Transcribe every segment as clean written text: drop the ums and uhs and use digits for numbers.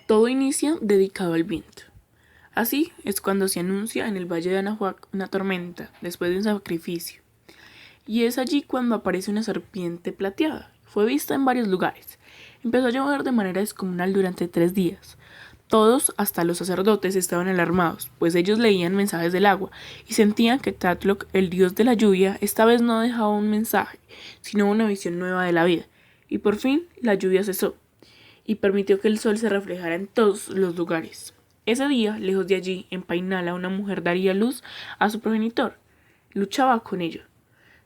Todo inicia dedicado al viento. Así es cuando se anuncia en el Valle de Anahuac una tormenta después de un sacrificio. Y es allí cuando aparece una serpiente plateada. Fue vista en varios lugares. Empezó a llover de manera descomunal durante 3 días. Todos, hasta los sacerdotes, estaban alarmados, pues ellos leían mensajes del agua y sentían que Tlaloc, el dios de la lluvia, esta vez no dejaba un mensaje, sino una visión nueva de la vida. Y por fin la lluvia cesó y permitió que el sol se reflejara en todos los lugares. Ese día, lejos de allí, en Painala, una mujer daría luz a su progenitor. Luchaba con ello.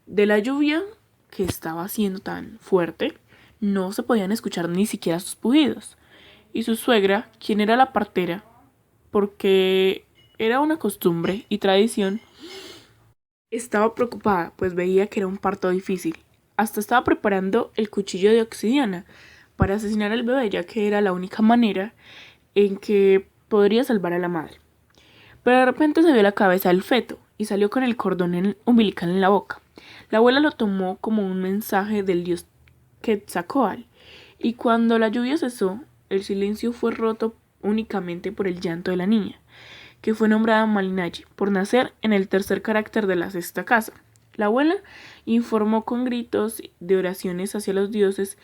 De la lluvia, que estaba siendo tan fuerte, no se podían escuchar ni siquiera sus pujidos. Y su suegra, quien era la partera, porque era una costumbre y tradición, estaba preocupada, pues veía que era un parto difícil. Hasta estaba preparando el cuchillo de obsidiana para asesinar al bebé, ya que era la única manera en que podría salvar a la madre. Pero de repente se vio la cabeza del feto y salió con el cordón umbilical en la boca. La abuela lo tomó como un mensaje del dios Quetzalcóatl, y cuando la lluvia cesó, el silencio fue roto únicamente por el llanto de la niña, que fue nombrada Malinaye por nacer en el tercer carácter de la sexta casa. La abuela informó con gritos de oraciones hacia los dioses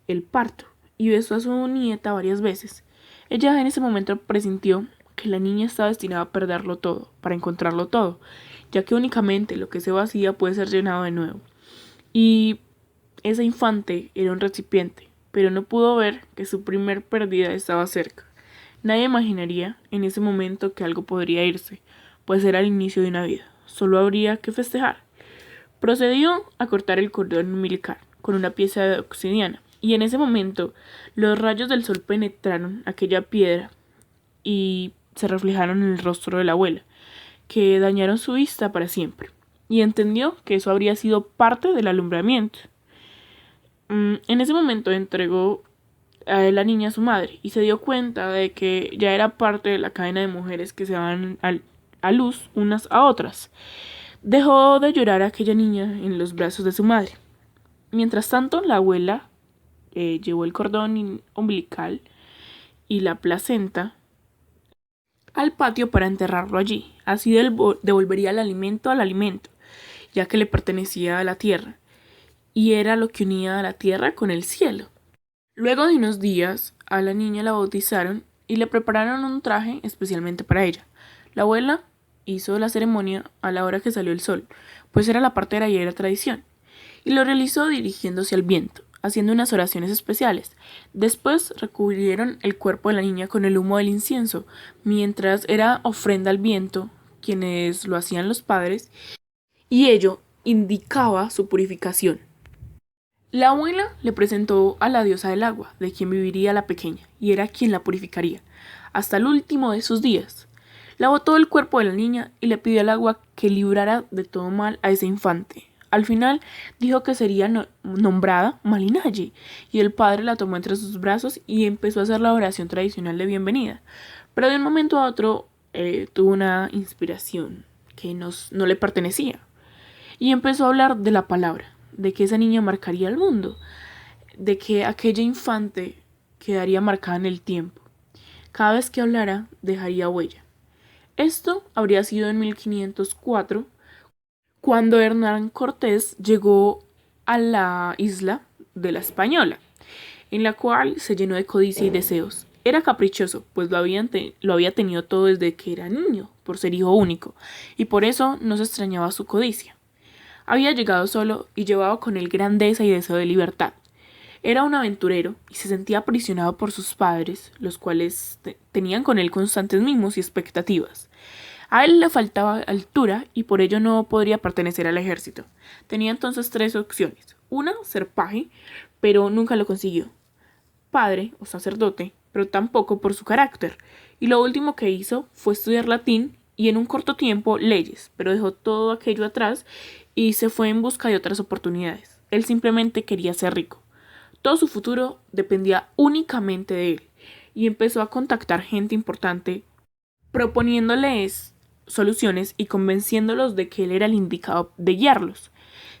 el parto y besó a su nieta varias veces. Ella en ese momento presintió que la niña estaba destinada a perderlo todo, para encontrarlo todo, ya que únicamente lo que se vacía puede ser llenado de nuevo. Y ese infante era un recipiente, pero no pudo ver que su primer pérdida estaba cerca. Nadie imaginaría en ese momento que algo podría irse, pues era el inicio de una vida. Solo habría que festejar. Procedió a cortar el cordón umbilical con una pieza de obsidiana, y en ese momento los rayos del sol penetraron aquella piedra y se reflejaron en el rostro de la abuela, que dañaron su vista para siempre, y entendió que eso habría sido parte del alumbramiento. En ese momento entregó a la niña a su madre y se dio cuenta de que ya era parte de la cadena de mujeres que se daban a luz unas a otras. Dejó de llorar a aquella niña en los brazos de su madre. Mientras tanto, la abuela llevó el cordón umbilical y la placenta al patio para enterrarlo allí. Así devolvería el alimento al alimento, ya que le pertenecía a la tierra, y era lo que unía a la tierra con el cielo. Luego de unos días, a la niña la bautizaron y le prepararon un traje especialmente para ella. La abuela hizo la ceremonia a la hora que salió el sol, pues era la partera y era tradición, y lo realizó dirigiéndose al viento, haciendo unas oraciones especiales. Después recubrieron el cuerpo de la niña con el humo del incienso, mientras era ofrenda al viento, quienes lo hacían los padres, y ello indicaba su purificación. La abuela le presentó a la diosa del agua, de quien viviría la pequeña, y era quien la purificaría, hasta el último de sus días. Lavó todo el cuerpo de la niña y le pidió al agua que librara de todo mal a ese infante. Al final dijo que sería nombrada Malinaye, y el padre la tomó entre sus brazos y empezó a hacer la oración tradicional de bienvenida. Pero de un momento a otro tuvo una inspiración que no le pertenecía, y empezó a hablar de la palabra, de que esa niña marcaría el mundo, de que aquella infante quedaría marcada en el tiempo. Cada vez que hablara, dejaría huella. Esto habría sido en 1504, cuando Hernán Cortés llegó a la isla de la Española, en la cual se llenó de codicia y deseos. Era caprichoso, pues lo había tenido todo desde que era niño, por ser hijo único, y por eso no se extrañaba su codicia. Había llegado solo y llevaba con él grandeza y deseo de libertad. Era un aventurero y se sentía aprisionado por sus padres, los cuales tenían con él constantes mimos y expectativas. A él le faltaba altura y por ello no podría pertenecer al ejército. Tenía entonces tres opciones. Una, ser paje, pero nunca lo consiguió. Padre o sacerdote, pero tampoco por su carácter. Y lo último que hizo fue estudiar latín y en un corto tiempo leyes, pero dejó todo aquello atrás y se fue en busca de otras oportunidades. Él simplemente quería ser rico. Todo su futuro dependía únicamente de él y empezó a contactar gente importante proponiéndoles soluciones y convenciéndolos de que él era el indicado de guiarlos.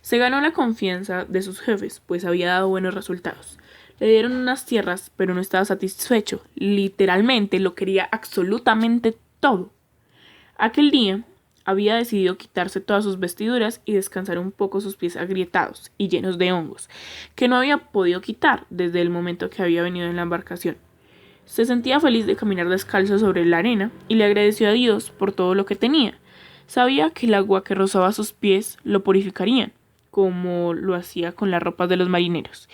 Se ganó la confianza de sus jefes, pues había dado buenos resultados. Le dieron unas tierras, pero no estaba satisfecho. Literalmente lo quería absolutamente todo. Aquel día había decidido quitarse todas sus vestiduras y descansar un poco sus pies agrietados y llenos de hongos, que no había podido quitar desde el momento que había venido en la embarcación. Se sentía feliz de caminar descalzo sobre la arena y le agradeció a Dios por todo lo que tenía. Sabía que el agua que rozaba sus pies lo purificarían, como lo hacía con las ropas de los marineros,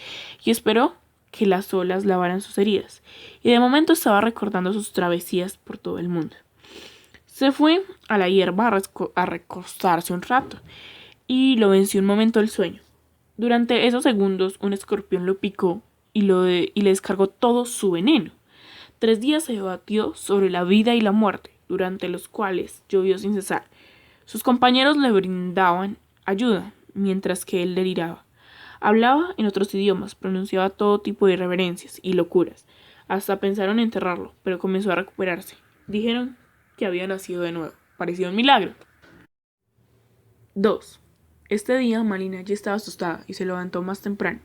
y esperó que las olas lavaran sus heridas, y de momento estaba recordando sus travesías por todo el mundo. Se fue a la hierba a recostarse un rato, y lo venció un momento el sueño. Durante esos segundos un escorpión lo picó y le descargó todo su veneno. 3 días se debatió sobre la vida y la muerte, durante los cuales llovió sin cesar. Sus compañeros le brindaban ayuda, mientras que él deliraba. Hablaba en otros idiomas, pronunciaba todo tipo de irreverencias y locuras. Hasta pensaron en enterrarlo, pero comenzó a recuperarse. Dijeron que había nacido de nuevo. Parecía un milagro. 2. Este día Malina ya estaba asustada y se levantó más temprano,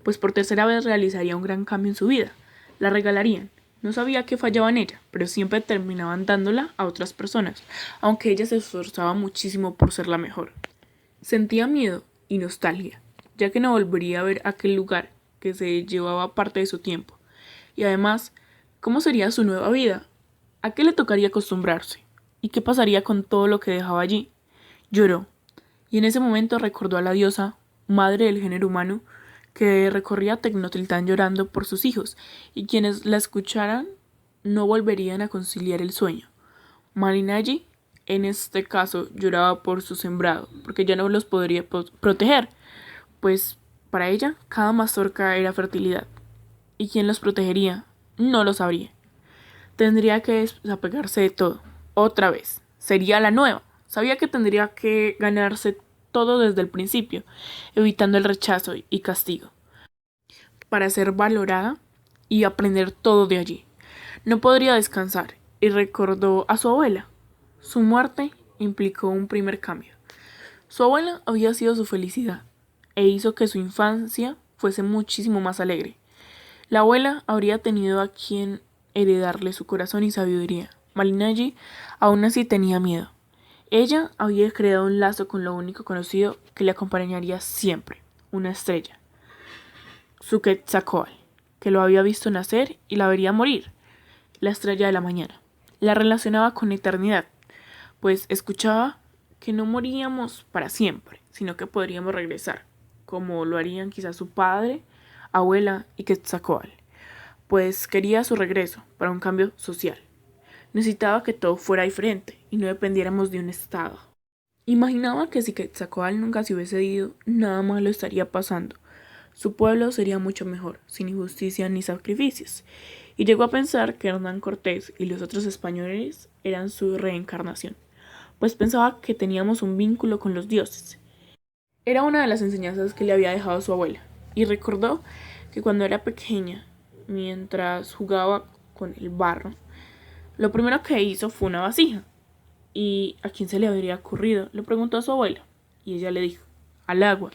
pues por tercera vez realizaría un gran cambio en su vida. La regalarían. No sabía qué fallaba en ella, pero siempre terminaban dándola a otras personas, aunque ella se esforzaba muchísimo por ser la mejor. Sentía miedo y nostalgia, ya que no volvería a ver aquel lugar que se llevaba parte de su tiempo. Y además, ¿cómo sería su nueva vida? ¿A qué le tocaría acostumbrarse? ¿Y qué pasaría con todo lo que dejaba allí? Lloró, y en ese momento recordó a la diosa, madre del género humano, que recorría Tecnotiltán llorando por sus hijos, y quienes la escucharan no volverían a conciliar el sueño. Malinalli, en este caso, lloraba por su sembrado, porque ya no los podría proteger, pues para ella cada mazorca era fertilidad, y quién los protegería no lo sabría. Tendría que desapegarse de todo, otra vez. Sería la nueva. Sabía que tendría que ganarse todo desde el principio, evitando el rechazo y castigo, para ser valorada y aprender todo de allí. No podría descansar, y recordó a su abuela. Su muerte implicó un primer cambio. Su abuela había sido su felicidad, e hizo que su infancia fuese muchísimo más alegre. La abuela habría tenido a quien heredarle su corazón y sabiduría. Malinalli aún así tenía miedo. Ella había creado un lazo con lo único conocido que le acompañaría siempre, una estrella, su Quetzalcóatl, que lo había visto nacer y la vería morir, la estrella de la mañana. La relacionaba con la eternidad, pues escuchaba que no moríamos para siempre, sino que podríamos regresar, como lo harían quizás su padre, abuela y Quetzalcóatl, pues quería su regreso para un cambio social. Necesitaba que todo fuera diferente y no dependiéramos de un estado. Imaginaba que si Quetzalcóatl nunca se hubiese ido, nada malo estaría pasando. Su pueblo sería mucho mejor, sin injusticia ni sacrificios. Y llegó a pensar que Hernán Cortés y los otros españoles eran su reencarnación, pues pensaba que teníamos un vínculo con los dioses. Era una de las enseñanzas que le había dejado su abuela, y recordó que cuando era pequeña, mientras jugaba con el barro, lo primero que hizo fue una vasija. ¿Y a quién se le habría ocurrido? Le preguntó a su abuela, y ella le dijo, al agua,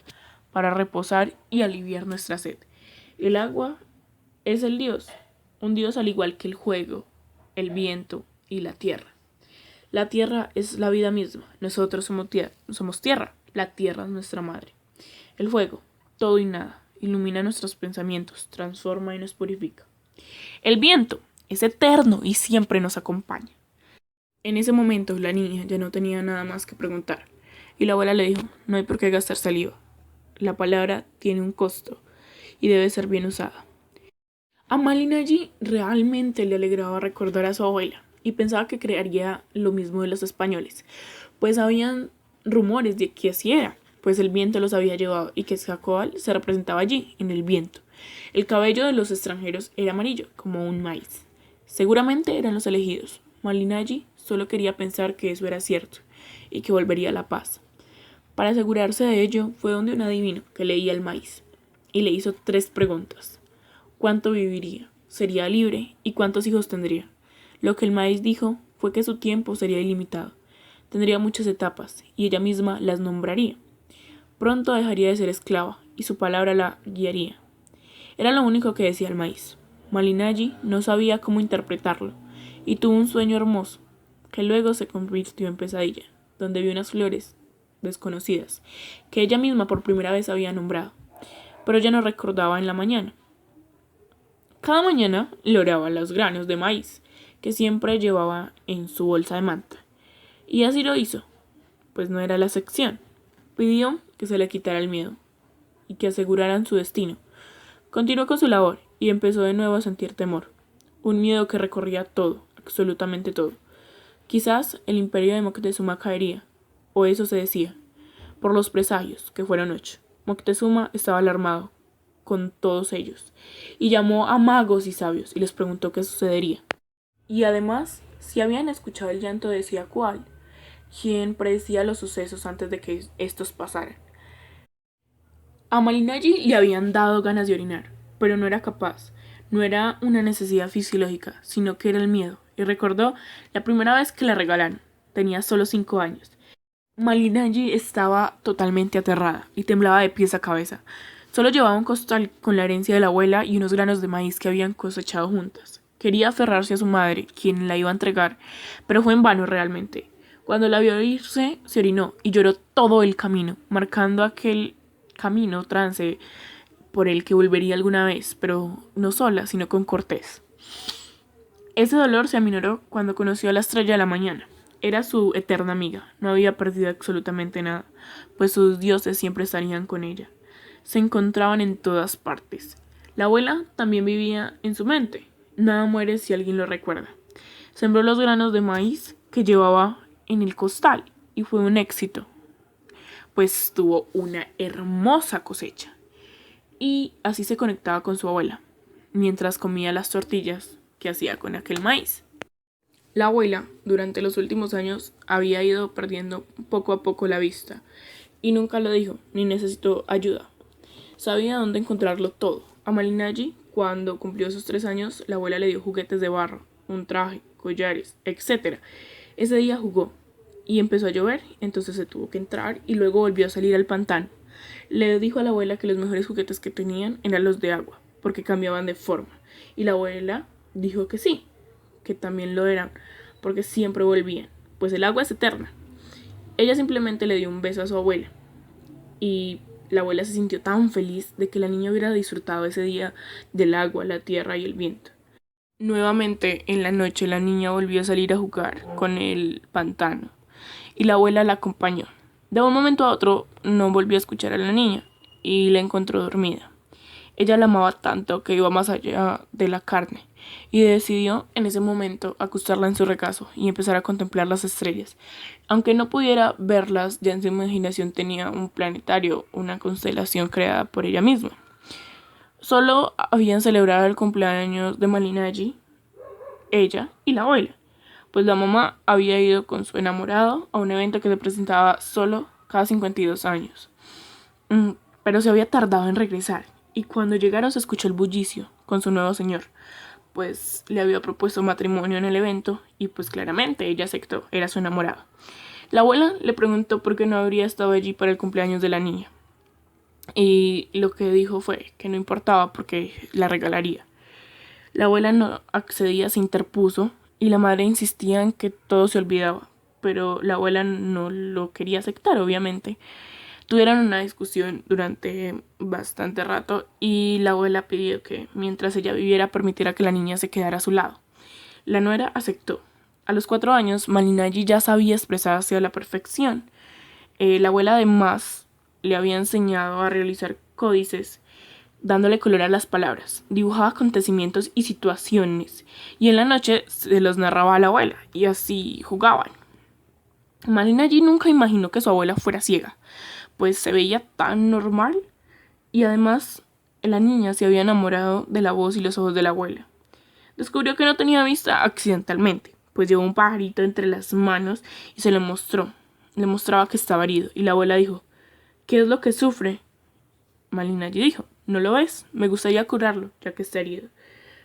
para reposar y aliviar nuestra sed. El agua es el dios, un dios al igual que el fuego, el viento y la tierra. La tierra es la vida misma, nosotros somos tierra, la tierra es nuestra madre. El fuego, todo y nada, ilumina nuestros pensamientos, transforma y nos purifica. El viento es eterno y siempre nos acompaña. En ese momento la niña ya no tenía nada más que preguntar, y la abuela le dijo, no hay por qué gastar saliva. La palabra tiene un costo y debe ser bien usada. A Malinalli realmente le alegraba recordar a su abuela, y pensaba que crearía lo mismo de los españoles, pues habían rumores de que así era, pues el viento los había llevado y que Quetzalcóatl se representaba allí, en el viento. El cabello de los extranjeros era amarillo, como un maíz. Seguramente eran los elegidos. Malinalli solo quería pensar que eso era cierto, y que volvería a la paz. Para asegurarse de ello, fue donde un adivino que leía el maíz, y le hizo 3 preguntas. ¿Cuánto viviría? ¿Sería libre? ¿Y cuántos hijos tendría? Lo que el maíz dijo fue que su tiempo sería ilimitado. Tendría muchas etapas, y ella misma las nombraría. Pronto dejaría de ser esclava, y su palabra la guiaría. Era lo único que decía el maíz. Malinalli no sabía cómo interpretarlo y tuvo un sueño hermoso, que luego se convirtió en pesadilla, donde vio unas flores desconocidas, que ella misma por primera vez había nombrado, pero ella no recordaba en la mañana. Cada mañana loraba los granos de maíz que siempre llevaba en su bolsa de manta, y así lo hizo, pues no era la excepción. Pidió que se le quitara el miedo y que aseguraran su destino. Continuó con su labor y empezó de nuevo a sentir temor, un miedo que recorría todo, absolutamente todo. Quizás el imperio de Moctezuma caería, o eso se decía, por los presagios, que fueron 8. Moctezuma estaba alarmado con todos ellos, y llamó a magos y sabios y les preguntó qué sucedería. Y además, si habían escuchado el llanto de Ciacual, quien predecía los sucesos antes de que estos pasaran. A Malinalli le habían dado ganas de orinar, pero no era capaz. No era una necesidad fisiológica, sino que era el miedo, y recordó la primera vez que la regalaron. Tenía solo 5 años. Malinalli estaba totalmente aterrada y temblaba de pies a cabeza. Solo llevaba un costal con la herencia de la abuela y unos granos de maíz que habían cosechado juntas. Quería aferrarse a su madre, quien la iba a entregar, pero fue en vano realmente. Cuando la vio irse, se orinó y lloró todo el camino, marcando aquel camino trance por el que volvería alguna vez, pero no sola, sino con Cortés. Ese dolor se aminoró cuando conoció a la estrella de la mañana. Era su eterna amiga, no había perdido absolutamente nada, pues sus dioses siempre estarían con ella. Se encontraban en todas partes. La abuela también vivía en su mente. Nada muere si alguien lo recuerda. Sembró los granos de maíz que llevaba en el costal y fue un éxito, pues tuvo una hermosa cosecha. Y así se conectaba con su abuela, mientras comía las tortillas que hacía con aquel maíz. La abuela, durante los últimos años, había ido perdiendo poco a poco la vista, y nunca lo dijo, ni necesitó ayuda. Sabía dónde encontrarlo todo. A Malinalli, cuando cumplió sus 3 años, la abuela le dio juguetes de barro, un traje, collares, etc. Ese día jugó, y empezó a llover, entonces se tuvo que entrar, y luego volvió a salir al pantano. Le dijo a la abuela que los mejores juguetes que tenían eran los de agua, porque cambiaban de forma. Y la abuela dijo que sí, que también lo eran, porque siempre volvían, pues el agua es eterna. Ella simplemente le dio un beso a su abuela, y la abuela se sintió tan feliz de que la niña hubiera disfrutado ese día del agua, la tierra y el viento. Nuevamente, en la noche, la niña volvió a salir a jugar con el pantano, y la abuela la acompañó. De un momento a otro no volvió a escuchar a la niña y la encontró dormida. Ella la amaba tanto que iba más allá de la carne y decidió en ese momento acostarla en su regazo y empezar a contemplar las estrellas. Aunque no pudiera verlas, ya en su imaginación tenía un planetario, una constelación creada por ella misma. Solo habían celebrado el cumpleaños de Malinalli, ella y la abuela, pues la mamá había ido con su enamorado a un evento que se presentaba solo cada 52 años. Pero se había tardado en regresar, y cuando llegaron se escuchó el bullicio con su nuevo señor, pues le había propuesto matrimonio en el evento, y pues claramente ella aceptó, era su enamorado. La abuela le preguntó por qué no habría estado allí para el cumpleaños de la niña, y lo que dijo fue que no importaba porque la regalaría. La abuela no accedía, se interpuso, y la madre insistía en que todo se olvidaba, pero la abuela no lo quería aceptar, obviamente. Tuvieron una discusión durante bastante rato y la abuela pidió que, mientras ella viviera, permitiera que la niña se quedara a su lado. La nuera aceptó. A los 4 años, Malinalli ya sabía expresarse a la perfección. La abuela además le había enseñado a realizar códices, dándole color a las palabras. Dibujaba acontecimientos y situaciones, y en la noche se los narraba a la abuela, y así jugaban. Malinalli nunca imaginó que su abuela fuera ciega, pues se veía tan normal, y además la niña se había enamorado de la voz y los ojos de la abuela. Descubrió que no tenía vista accidentalmente, pues llevó un pajarito entre las manos y se lo mostró. Le mostraba que estaba herido, y la abuela dijo: ¿qué es lo que sufre? Malinalli dijo: ¿no lo ves? Me gustaría curarlo, ya que está herido.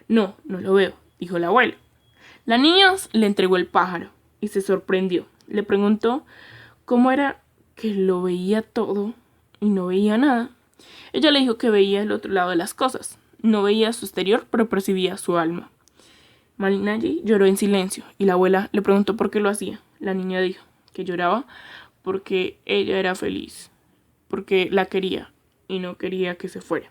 No, no lo veo, dijo la abuela. La niña le entregó el pájaro y se sorprendió. Le preguntó cómo era que lo veía todo y no veía nada. Ella le dijo que veía el otro lado de las cosas. No veía su exterior, pero percibía su alma. Malinaji lloró en silencio y la abuela le preguntó por qué lo hacía. La niña dijo que lloraba porque ella era feliz, porque la quería y no quería que se fuera.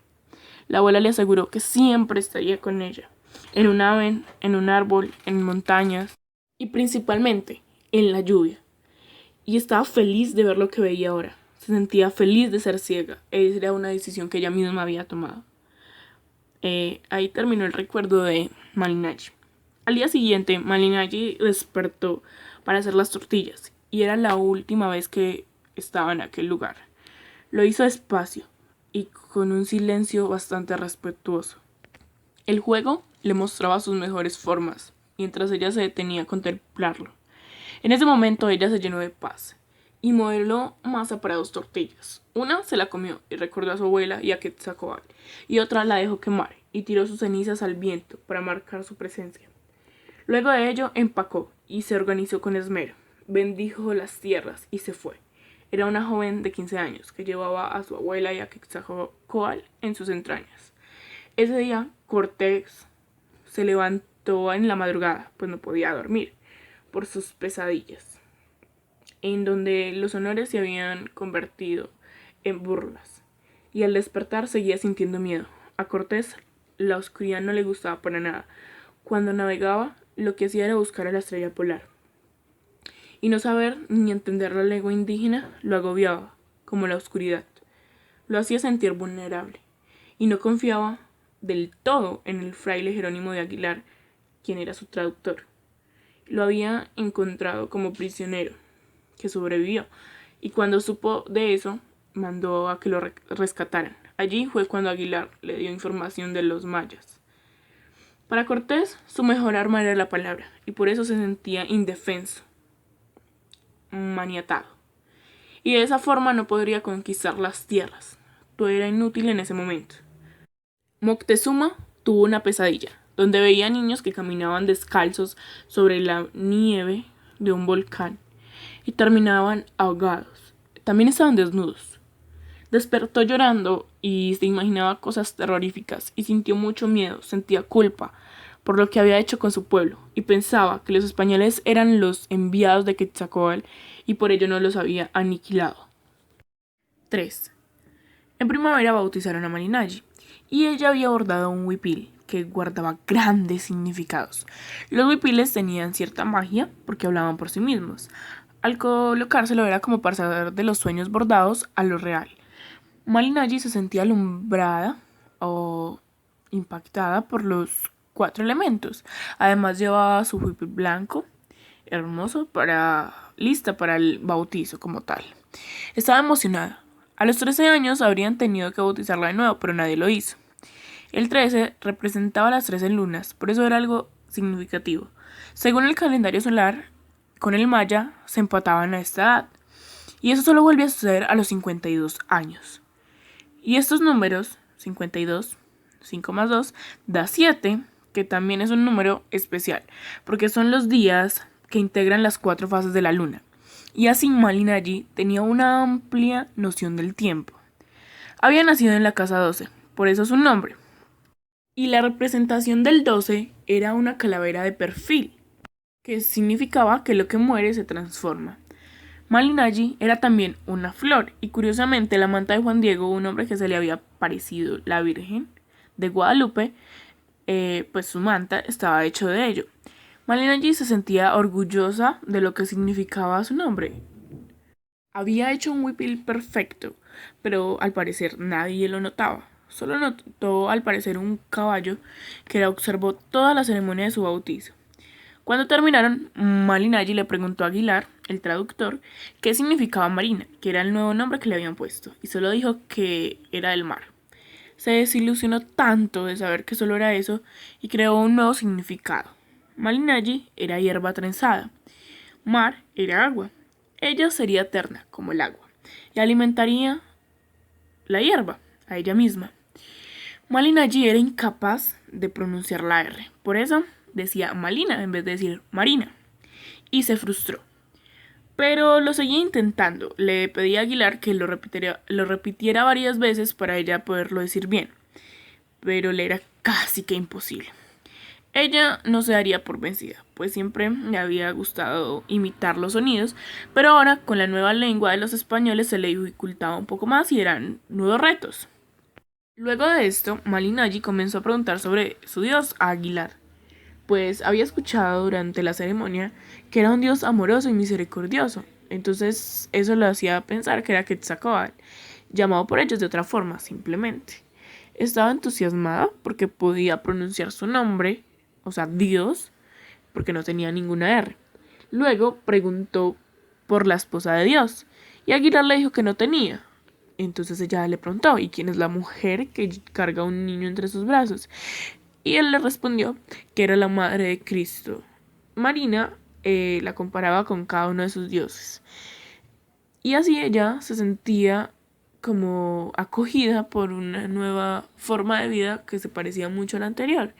La abuela le aseguró que siempre estaría con ella, en un ave, en un árbol, en montañas y principalmente en la lluvia. Y estaba feliz de ver lo que veía ahora. Se sentía feliz de ser ciega. Esa era una decisión que ella misma había tomado. Ahí terminó el recuerdo de Malinaji. Al día siguiente, Malinaji despertó para hacer las tortillas y era la última vez que estaba en aquel lugar. Lo hizo despacio y con un silencio bastante respetuoso. El juego le mostraba sus mejores formas, mientras ella se detenía a contemplarlo. En ese momento ella se llenó de paz y modeló masa para 2 tortillas. Una se la comió y recordó a su abuela y a Quetzalcóatl, y otra la dejó quemar y tiró sus cenizas al viento para marcar su presencia. Luego de ello empacó y se organizó con esmero. Bendijo las tierras y se fue. Era una joven de 15 años que llevaba a su abuela y a Quetzalcóatl en sus entrañas. Ese día Cortés se levantó en la madrugada, pues no podía dormir por sus pesadillas, en donde los honores se habían convertido en burlas, y al despertar seguía sintiendo miedo. A Cortés la oscuridad no le gustaba para nada. Cuando navegaba, lo que hacía era buscar a la estrella polar, y no saber ni entender la lengua indígena lo agobiaba, como la oscuridad. Lo hacía sentir vulnerable, y no confiaba del todo en el fraile Jerónimo de Aguilar, quien era su traductor. Lo había encontrado como prisionero, que sobrevivió, y cuando supo de eso, mandó a que lo rescataran. Allí fue cuando Aguilar le dio información de los mayas. Para Cortés, su mejor arma era la palabra, y por eso se sentía indefenso, maniatado. Y de esa forma no podría conquistar las tierras. Todo era inútil en ese momento. Moctezuma tuvo una pesadilla, donde veía niños que caminaban descalzos sobre la nieve de un volcán y terminaban ahogados. También estaban desnudos. Despertó llorando y se imaginaba cosas terroríficas y sintió mucho miedo, sentía culpa por lo que había hecho con su pueblo y pensaba que los españoles eran los enviados de Quetzalcóatl y por ello no los había aniquilado. 3. En primavera bautizaron a Malinaji y ella había bordado un huipil que guardaba grandes significados. Los huipiles tenían cierta magia porque hablaban por sí mismos. Al colocárselo era como pasar de los sueños bordados a lo real. Malinaji se sentía alumbrada o impactada por los 4 elementos. Además llevaba su huipil blanco, hermoso, lista para el bautizo como tal. Estaba emocionada. A los 13 años habrían tenido que bautizarla de nuevo, pero nadie lo hizo. El 13 representaba las 13 lunas, por eso era algo significativo. Según el calendario solar, con el maya se empataban a esta edad. Y eso solo vuelve a suceder a los 52 años. Y estos números, 52, 5 más 2, da 7, que también es un número especial, porque son los días que integran las 4 fases de la luna. Y así Malinaji tenía una amplia noción del tiempo. Había nacido en la casa 12, por eso su nombre. Y la representación del 12 era una calavera de perfil, que significaba que lo que muere se transforma. Malinaji era también una flor, y curiosamente la manta de Juan Diego, un hombre que se le había parecido la Virgen de Guadalupe, pues su manta estaba hecho de ello. Malinaji se sentía orgullosa de lo que significaba su nombre. Había hecho un huipil perfecto, pero al parecer nadie lo notaba. Solo notó al parecer un caballo que la observó toda la ceremonia de su bautizo. Cuando terminaron, Malinaji le preguntó a Aguilar, el traductor, qué significaba Marina, que era el nuevo nombre que le habían puesto, y solo dijo que era del mar. Se desilusionó tanto de saber que solo era eso y creó un nuevo significado. Malinaji era hierba trenzada, mar era agua. Ella sería eterna, como el agua, y alimentaría la hierba, a ella misma. Malinaji era incapaz de pronunciar la R, por eso decía Malina en vez de decir Marina, y se frustró. Pero lo seguía intentando, le pedí a Aguilar que lo repitiera varias veces para ella poderlo decir bien, pero le era casi que imposible. Ella no se daría por vencida, pues siempre le había gustado imitar los sonidos, pero ahora con la nueva lengua de los españoles se le dificultaba un poco más y eran nuevos retos. Luego de esto, Malinalli comenzó a preguntar sobre su dios Aguilar, pues había escuchado durante la ceremonia que era un dios amoroso y misericordioso. Entonces eso lo hacía pensar que era Quetzalcóatl, llamado por ellos de otra forma, simplemente. Estaba entusiasmada porque podía pronunciar su nombre, o sea, Dios, porque no tenía ninguna R. Luego preguntó por la esposa de Dios, y Aguilar le dijo que no tenía. Entonces ella le preguntó, ¿y quién es la mujer que carga a un niño entre sus brazos? Y él le respondió que era la madre de Cristo. Marina la comparaba con cada uno de sus dioses. Y así ella se sentía como acogida por una nueva forma de vida que se parecía mucho a la anterior.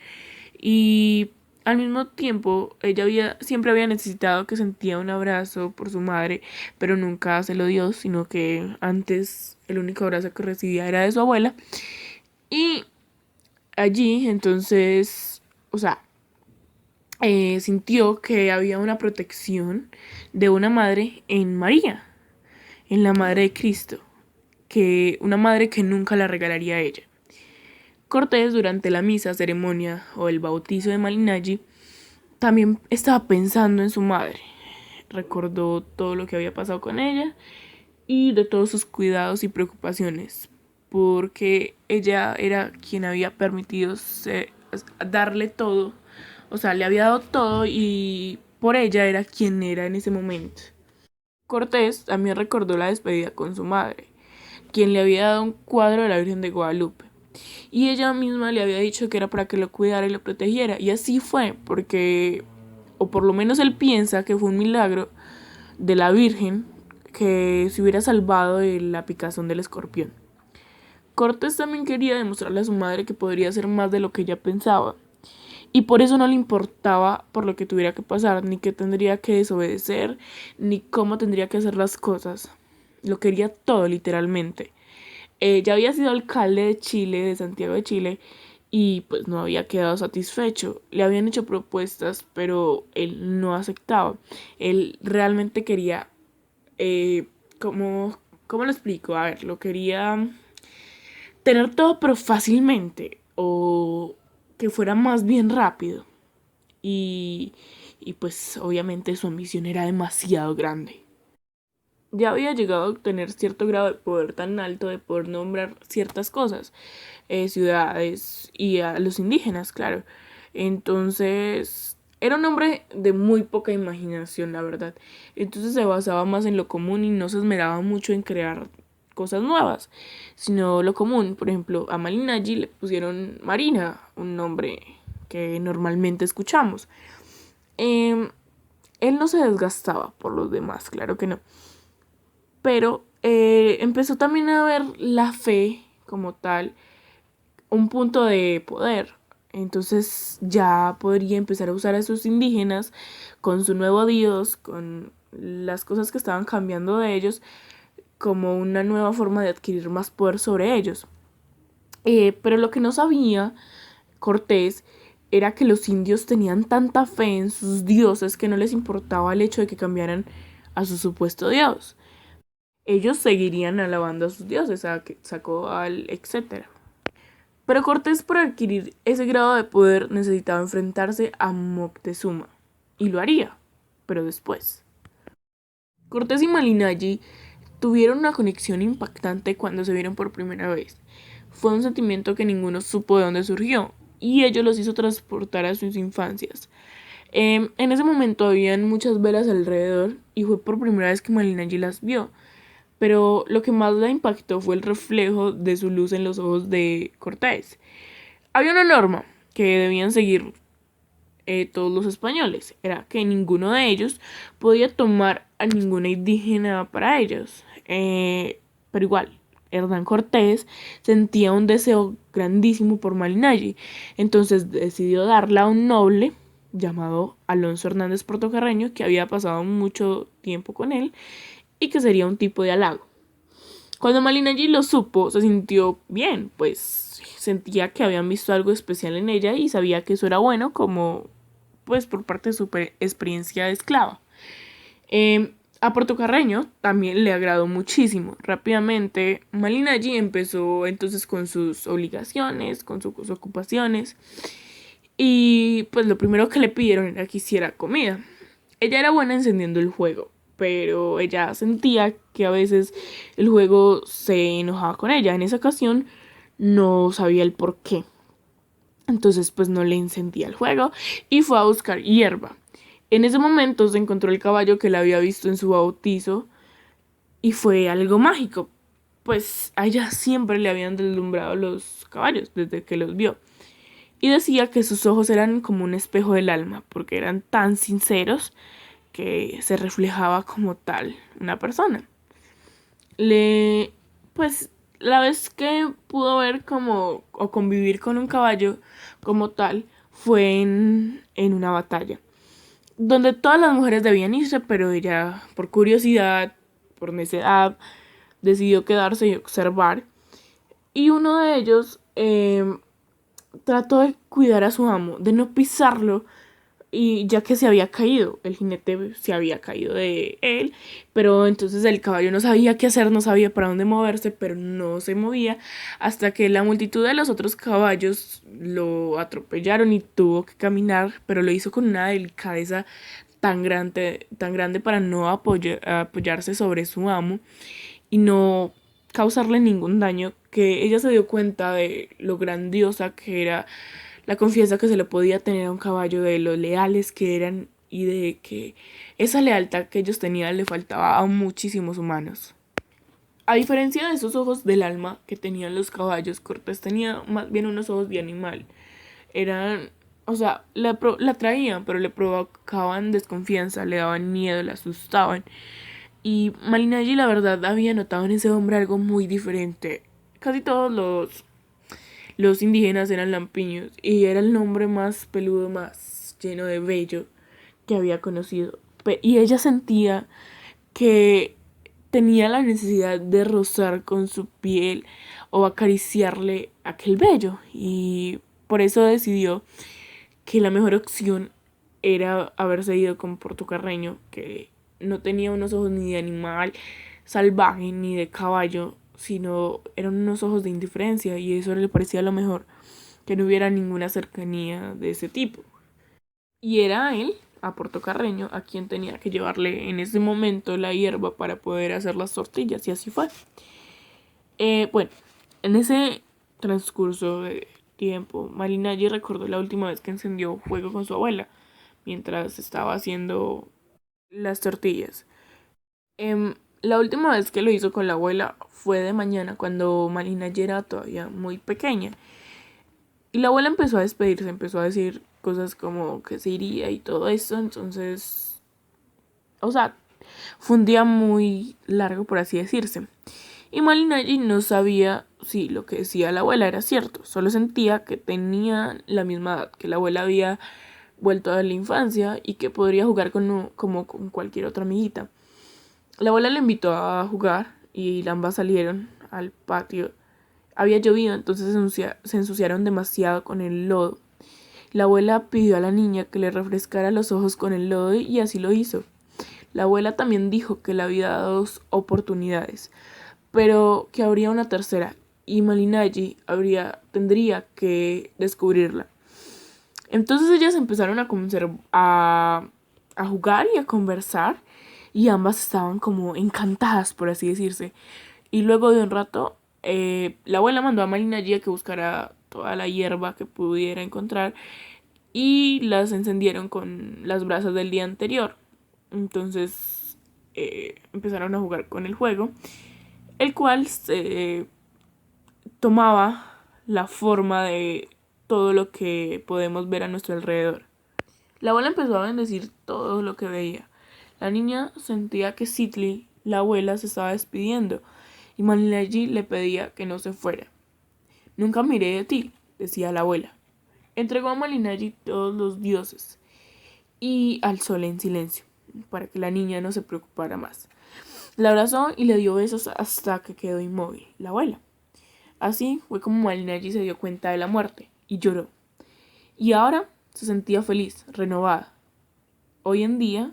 Y al mismo tiempo, siempre había necesitado que sentía un abrazo por su madre, pero nunca se lo dio, sino que antes el único abrazo que recibía era de su abuela. Y allí, entonces, o sea, sintió que había una protección de una madre en María, en la madre de Cristo, que una madre que nunca la regalaría a ella. Cortés, durante la misa, ceremonia o el bautizo de Malinalli, también estaba pensando en su madre. Recordó todo lo que había pasado con ella y de todos sus cuidados y preocupaciones, porque ella era quien había permitido darle todo, o sea, le había dado todo y por ella era quien era en ese momento. Cortés también recordó la despedida con su madre, quien le había dado un cuadro de la Virgen de Guadalupe. Y ella misma le había dicho que era para que lo cuidara y lo protegiera. Y así fue, porque, o por lo menos él piensa que fue un milagro de la Virgen que se hubiera salvado de la picazón del escorpión. Cortés también quería demostrarle a su madre que podría hacer más de lo que ella pensaba. Y por eso no le importaba por lo que tuviera que pasar, ni que tendría que desobedecer, ni cómo tendría que hacer las cosas. Lo quería todo, literalmente. Ya había sido alcalde de Chile, de Santiago de Chile, y pues no había quedado satisfecho. Le habían hecho propuestas, pero él no aceptaba. Él realmente quería, ¿cómo lo explico? A ver, lo quería tener todo, pero fácilmente, o que fuera más bien rápido. Y, y pues obviamente su ambición era demasiado grande. Ya había llegado a obtener cierto grado de poder tan alto de poder nombrar ciertas cosas, ciudades y a los indígenas, claro. Entonces, era un hombre de muy poca imaginación, la verdad. Entonces se basaba más en lo común y no se esmeraba mucho en crear cosas nuevas, sino lo común. Por ejemplo, a Malinalli le pusieron Marina, un nombre que normalmente escuchamos. Él no se desgastaba por los demás, claro que no. Pero empezó también a ver la fe como tal un punto de poder. Entonces ya podría empezar a usar a sus indígenas con su nuevo dios, con las cosas que estaban cambiando de ellos, como una nueva forma de adquirir más poder sobre ellos. Pero lo que no sabía Cortés era que los indios tenían tanta fe en sus dioses que no les importaba el hecho de que cambiaran a su supuesto dios. Ellos seguirían alabando a sus dioses, a Quetzalcóatl, etc. Pero Cortés, para adquirir ese grado de poder, necesitaba enfrentarse a Moctezuma. Y lo haría, pero después. Cortés y Malinalli tuvieron una conexión impactante cuando se vieron por primera vez. Fue un sentimiento que ninguno supo de dónde surgió, y ello los hizo transportar a sus infancias. En ese momento habían muchas velas alrededor, y fue por primera vez que Malinalli las vio. Pero lo que más la impactó fue el reflejo de su luz en los ojos de Cortés. Había una norma que debían seguir todos los españoles, era que ninguno de ellos podía tomar a ninguna indígena para ellos. Pero igual, Hernán Cortés sentía un deseo grandísimo por Malinalli, entonces decidió darla a un noble llamado Alonso Hernández Portocarreño, que había pasado mucho tiempo con él y que sería un tipo de halago. Cuando Malinaji lo supo, se sintió bien, pues sentía que habían visto algo especial en ella y sabía que eso era bueno, como pues por parte de su experiencia de esclava. A Portocarreño también le agradó muchísimo. Rápidamente, Malinaji empezó entonces con sus obligaciones, con sus ocupaciones. Y pues lo primero que le pidieron era que hiciera comida. Ella era buena encendiendo el fuego, pero ella sentía que a veces el juego se enojaba con ella. En esa ocasión no sabía el por qué. Entonces pues no le encendía el juego y fue a buscar hierba. En ese momento se encontró el caballo que la había visto en su bautizo y fue algo mágico, pues a ella siempre le habían deslumbrado los caballos desde que los vio. Y decía que sus ojos eran como un espejo del alma, porque eran tan sinceros que se reflejaba como tal una persona. Pues la vez que pudo ver como o convivir con un caballo como tal fue en una batalla donde todas las mujeres debían irse, pero ella, por curiosidad, por necedad, decidió quedarse y observar. Y uno de ellos trató de cuidar a su amo, de no pisarlo, y ya que se había caído, el jinete se había caído de él, pero entonces el caballo no sabía qué hacer, no sabía para dónde moverse, pero no se movía hasta que la multitud de los otros caballos lo atropellaron y tuvo que caminar, pero lo hizo con una delicadeza tan grande para no apoyarse sobre su amo y no causarle ningún daño, que ella se dio cuenta de lo grandiosa que era la confianza que se le podía tener a un caballo, de lo leales que eran y de que esa lealtad que ellos tenían le faltaba a muchísimos humanos. A diferencia de esos ojos del alma que tenían los caballos, Cortés tenía más bien unos ojos de animal. Eran, o sea, la traían, pero le provocaban desconfianza, le daban miedo, le asustaban. Y Malinalli, la verdad, había notado en ese hombre algo muy diferente. Casi todos los indígenas eran lampiños y era el nombre más peludo, más lleno de vello que había conocido. Y ella sentía que tenía la necesidad de rozar con su piel o acariciarle aquel vello, y por eso decidió que la mejor opción era haberse ido con Portocarreño, que no tenía unos ojos ni de animal salvaje ni de caballo, sino eran unos ojos de indiferencia, y eso le parecía lo mejor, que no hubiera ninguna cercanía de ese tipo. Y era a él, a Portocarreño, a quien tenía que llevarle en ese momento la hierba para poder hacer las tortillas, y así fue. Bueno, en ese transcurso de tiempo, Malinalli recordó la última vez que encendió fuego con su abuela, mientras estaba haciendo las tortillas. La última vez que lo hizo con la abuela fue de mañana, cuando Malinalli era todavía muy pequeña. Y la abuela empezó a despedirse, empezó a decir cosas como que se iría y todo eso. Entonces, o sea, fue un día muy largo, por así decirse. Y Malinalli no sabía si lo que decía la abuela era cierto. Solo sentía que tenía la misma edad, que la abuela había vuelto a la infancia y que podría jugar como con cualquier otra amiguita. La abuela le invitó a jugar y ambas salieron al patio. Había llovido, entonces se ensuciaron demasiado con el lodo. La abuela pidió a la niña que le refrescara los ojos con el lodo y así lo hizo. La abuela también dijo que le había dado 2 oportunidades, pero que habría una tercera, y Malinalli tendría que descubrirla. Entonces ellas empezaron a jugar y a conversar, y ambas estaban como encantadas, por así decirse. Y luego de un rato, la abuela mandó a Malinalli a que buscara toda la hierba que pudiera encontrar y las encendieron con las brasas del día anterior. Entonces empezaron a jugar con el juego, el cual tomaba la forma de todo lo que podemos ver a nuestro alrededor. La abuela empezó a bendecir todo lo que veía. La niña sentía que Sitli, la abuela, se estaba despidiendo, y Malinalli le pedía que no se fuera. Nunca miré de ti, decía la abuela. Entregó a Malinalli todos los dioses y al sol en silencio, para que la niña no se preocupara más. La abrazó y le dio besos hasta que quedó inmóvil, la abuela. Así fue como Malinalli se dio cuenta de la muerte y lloró. Y ahora se sentía feliz, renovada. Hoy en día,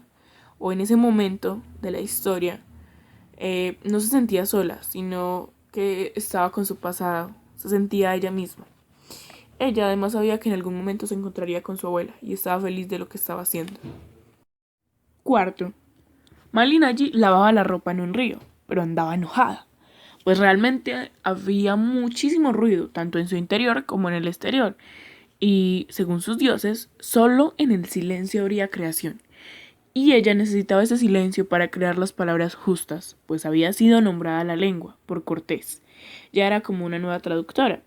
o en ese momento de la historia, no se sentía sola, sino que estaba con su pasado, se sentía ella misma. Ella además sabía que en algún momento se encontraría con su abuela y estaba feliz de lo que estaba haciendo. Cuarto, Malinalli lavaba la ropa en un río, pero andaba enojada, pues realmente había muchísimo ruido, tanto en su interior como en el exterior, y, según sus dioses, solo en el silencio habría creación. Y ella necesitaba ese silencio para crear las palabras justas, pues había sido nombrada la lengua por Cortés. Ya era como una nueva traductora.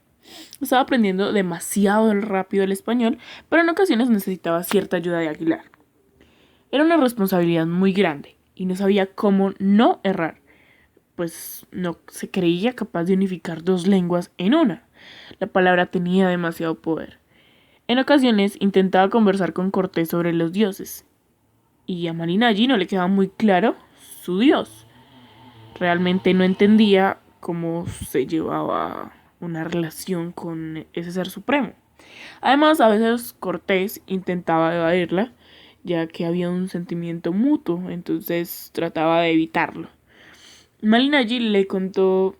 Estaba aprendiendo demasiado rápido el español, pero en ocasiones necesitaba cierta ayuda de Aguilar. Era una responsabilidad muy grande y no sabía cómo no errar, pues no se creía capaz de unificar dos lenguas en una. La palabra tenía demasiado poder. En ocasiones intentaba conversar con Cortés sobre los dioses, y a Malinalli no le quedaba muy claro su dios. Realmente no entendía cómo se llevaba una relación con ese ser supremo. Además, a veces Cortés intentaba evadirla, ya que había un sentimiento mutuo, entonces trataba de evitarlo. Malinalli le contó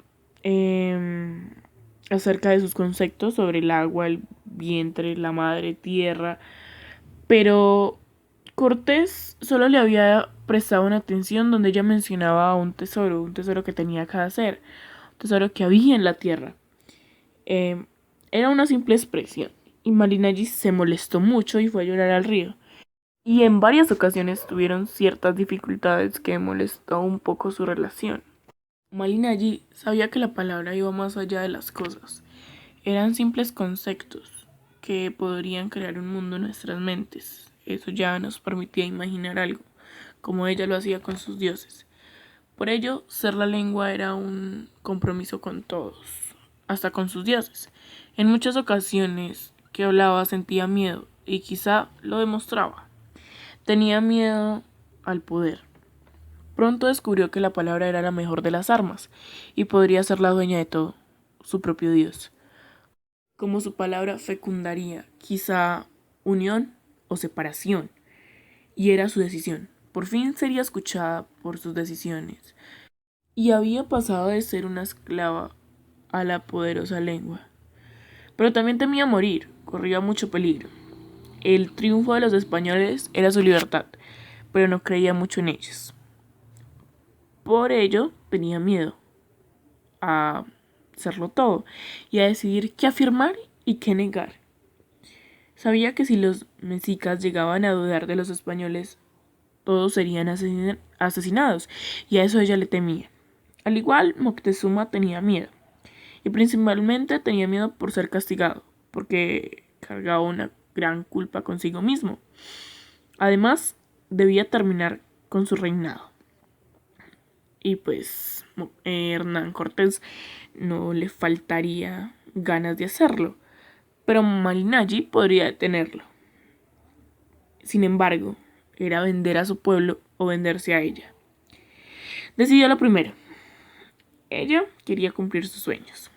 acerca de sus conceptos sobre el agua, el vientre, la madre tierra, pero Cortés solo le había prestado una atención donde ella mencionaba un tesoro que tenía que hacer, un tesoro que había en la tierra. Era una simple expresión, y Malinalli se molestó mucho y fue a llorar al río. Y en varias ocasiones tuvieron ciertas dificultades que molestó un poco su relación. Malinalli sabía que la palabra iba más allá de las cosas. Eran simples conceptos que podrían crear un mundo en nuestras mentes. Eso ya nos permitía imaginar algo, como ella lo hacía con sus dioses. Por ello, ser la lengua era un compromiso con todos, hasta con sus dioses. En muchas ocasiones que hablaba sentía miedo, y quizá lo demostraba. Tenía miedo al poder. Pronto descubrió que la palabra era la mejor de las armas, y podría ser la dueña de todo, su propio dios. Como su palabra fecundaría, quizá unión o separación, y era su decisión. Por fin sería escuchada por sus decisiones, y había pasado de ser una esclava a la poderosa lengua. Pero también temía morir, corría mucho peligro. El triunfo de los españoles era su libertad, pero no creía mucho en ellos. Por ello tenía miedo a hacerlo todo y a decidir qué afirmar y qué negar. Sabía que si los mexicas llegaban a dudar de los españoles, todos serían asesinados, y a eso ella le temía. Al igual, Moctezuma tenía miedo, y principalmente tenía miedo por ser castigado, porque cargaba una gran culpa consigo mismo. Además, debía terminar con su reinado. Y pues Hernán Cortés no le faltaría ganas de hacerlo, pero Malinalli podría detenerlo. Sin embargo, era vender a su pueblo o venderse a ella. Decidió lo primero. Ella quería cumplir sus sueños,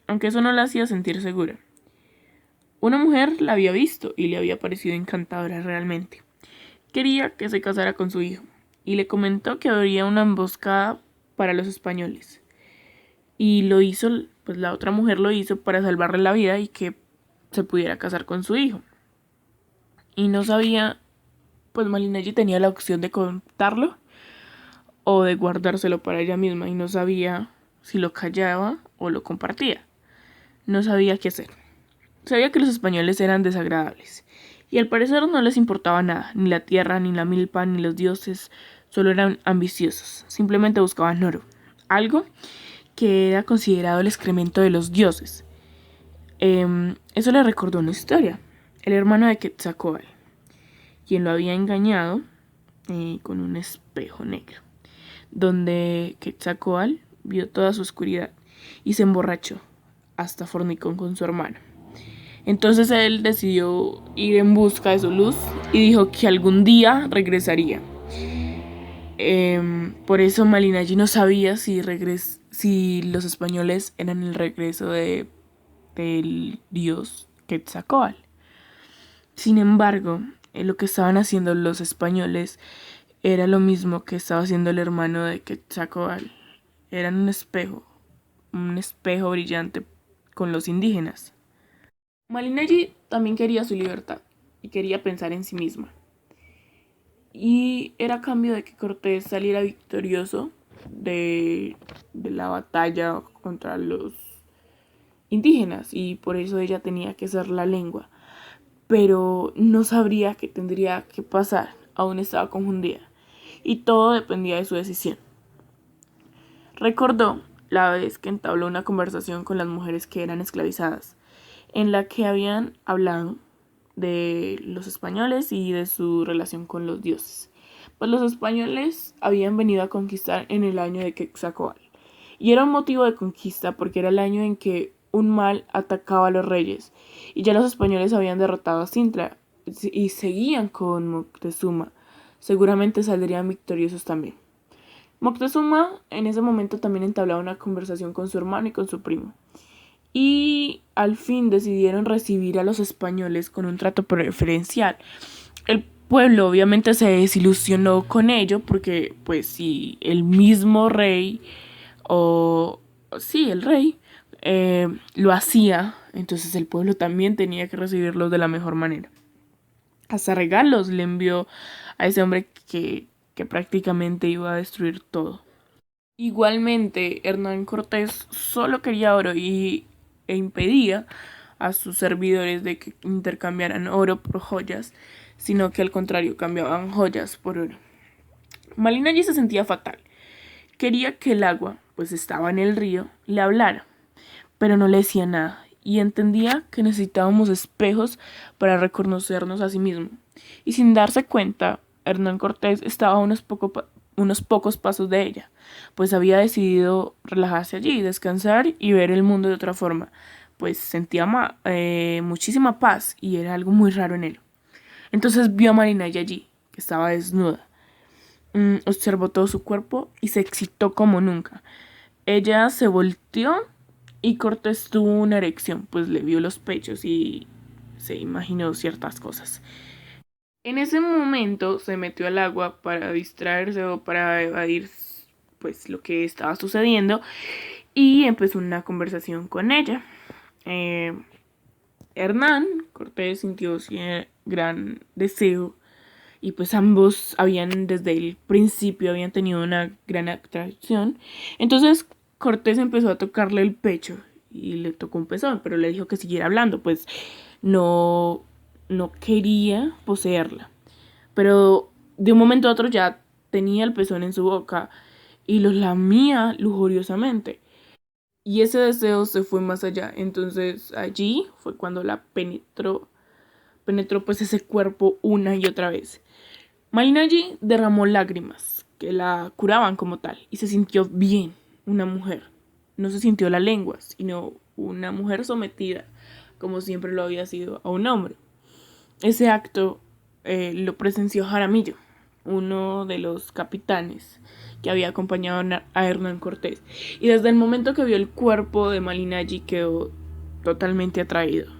aunque eso no la hacía sentir segura. Una mujer la había visto y le había parecido encantadora realmente. Quería que se casara con su hijo y le comentó que habría una emboscada para los españoles. Y lo hizo, pues la otra mujer lo hizo para salvarle la vida y que se pudiera casar con su hijo. Y no sabía, pues Malinalli tenía la opción de contarlo o de guardárselo para ella misma y no sabía si lo callaba o lo compartía. No sabía qué hacer. Sabía que los españoles eran desagradables y al parecer no les importaba nada, ni la tierra, ni la milpa, ni los dioses, solo eran ambiciosos, simplemente buscaban oro, algo que era considerado el excremento de los dioses. Eso le recordó una historia, el hermano de Quetzalcóatl, quien lo había engañado con un espejo negro, donde Quetzalcóatl vio toda su oscuridad y se emborrachó, hasta fornicó con su hermano. Entonces él decidió ir en busca de su luz y dijo que algún día regresaría. Por eso Malinalli no sabía si los españoles eran el regreso del dios Quetzalcóatl. Sin embargo, lo que estaban haciendo los españoles era lo mismo que estaba haciendo el hermano de Quetzalcóatl. Eran un espejo brillante con los indígenas. Malinalli también quería su libertad y quería pensar en sí misma. Y era a cambio de que Cortés saliera victorioso de la batalla contra los indígenas, y por eso ella tenía que ser la lengua. Pero no sabría qué tendría que pasar, aún estaba confundida, y todo dependía de su decisión. Recordó la vez que entabló una conversación con las mujeres que eran esclavizadas, en la que habían hablado de los españoles y de su relación con los dioses. Pues los españoles habían venido a conquistar en el año de Quetzalcóatl, y era un motivo de conquista porque era el año en que un mal atacaba a los reyes, y ya los españoles habían derrotado a Cintra y seguían con Moctezuma. Seguramente saldrían victoriosos también. Moctezuma en ese momento también entablaba una conversación con su hermano y con su primo, y al fin decidieron recibir a los españoles con un trato preferencial. El pueblo obviamente se desilusionó con ello porque pues si el mismo rey o sí, el rey lo hacía, entonces el pueblo también tenía que recibirlos de la mejor manera. Hasta regalos le envió a ese hombre que prácticamente iba a destruir todo. Igualmente, Hernán Cortés solo quería oro e impedía a sus servidores de que intercambiaran oro por joyas, sino que al contrario cambiaban joyas por oro. Malinalli se sentía fatal. Quería que el agua, pues estaba en el río, le hablara, pero no le decía nada, y entendía que necesitábamos espejos para reconocernos a sí mismo. Y sin darse cuenta, Hernán Cortés estaba a unos pocos pasos de ella, pues había decidido relajarse allí, descansar y ver el mundo de otra forma, pues sentía muchísima paz y era algo muy raro en él. Entonces vio a Malinalli allí, que estaba desnuda. Observó todo su cuerpo y se excitó como nunca. Ella se volteó y Cortés tuvo una erección, pues le vio los pechos y se imaginó ciertas cosas. En ese momento se metió al agua para distraerse o para evadir pues lo que estaba sucediendo, y empezó una conversación con ella. Hernán Cortés sintió gran deseo, y pues ambos desde el principio habían tenido una gran atracción. Entonces Cortés empezó a tocarle el pecho y le tocó un pezón, pero le dijo que siguiera hablando, pues no, no quería poseerla. Pero de un momento a otro ya tenía el pezón en su boca y lo lamía lujuriosamente. Y ese deseo se fue más allá. Entonces allí fue cuando la penetró pues ese cuerpo una y otra vez. Malinalli derramó lágrimas que la curaban como tal y se sintió bien, una mujer. No se sintió la lengua, sino una mujer sometida, como siempre lo había sido a un hombre. Ese acto lo presenció Jaramillo, uno de los capitanes que había acompañado a Hernán Cortés. Y desde el momento que vio el cuerpo de Malinalli quedó totalmente atraído.